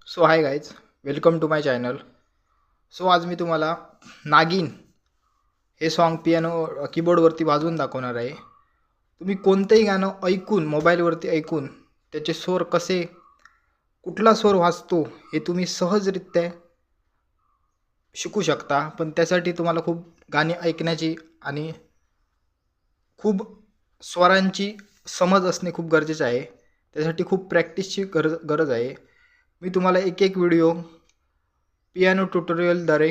So hi guys, welcome to my channel. So आज मी तुम्हाला नागिन हे सॉन्ग पियानो कीबोर्डवरती वाजवून दाखवणार आहे. तुम्ही कोणतेही गाणं ऐकून मोबाईलवरती ऐकून त्याचे स्वर कसे, कुठला स्वर वाजतो हे तुम्ही सहजरित्या शिकू शकता. पण त्यासाठी तुम्हाला खूप गाणी ऐकण्याची आणि खूप स्वरांची समज असणे खूप गरजेचं आहे. त्यासाठी खूप प्रॅक्टिसची गरज आहे. मी तुम्हाला एक एक व्हिडिओ पियानो ट्युटोरियलद्वारे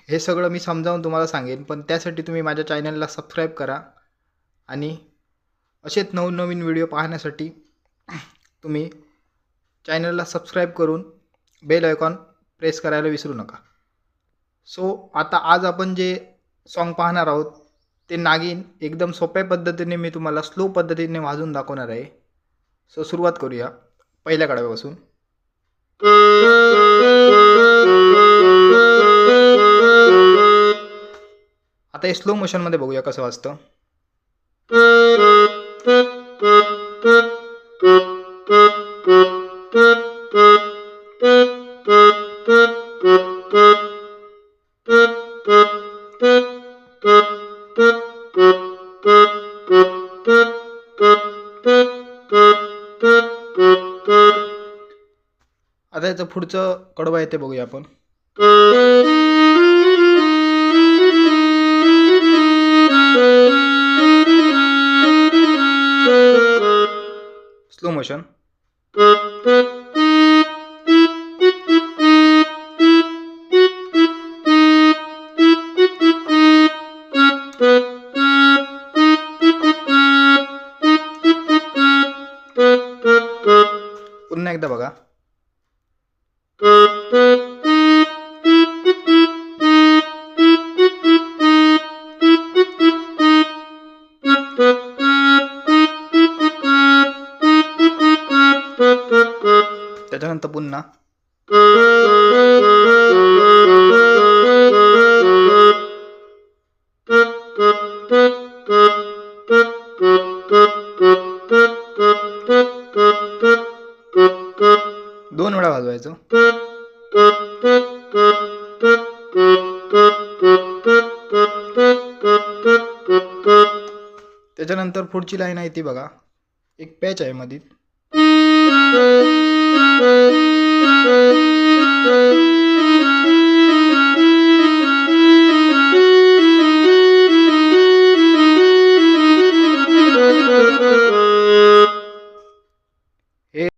हे सगळं मी समजावून तुम्हाला सांगेन. पण त्यासाठी तुम्ही माझ्या चॅनलला सबस्क्राईब करा आणि असेच नवनवीन व्हिडिओ पाहण्यासाठी तुम्ही चॅनलला सबस्क्राईब करून बेल आयकॉन प्रेस करायला विसरू नका. सो आता आज आपण जे सॉन्ग पाहणार आहोत ते नागिन एकदम सोप्या पद्धतीने मी तुम्हाला स्लो पद्धतीने वाजवून दाखवणार आहे. सो सुरुवात करूया पहिल्या कडव्यापासून. आता हे स्लो मोशनमध्ये बघूया कसं वाजतं. आता याचं पुढचं कडवं आहे ते बघूया आपण. Slow motion. पुन्हा एकदा बघा. त्याच्यानंतर पुन्हा. दोन वेळा वाजवायचं. त्याच्यानंतर पुढची लाईन आहे ती बघा, एक पॅच आहे मध्ये.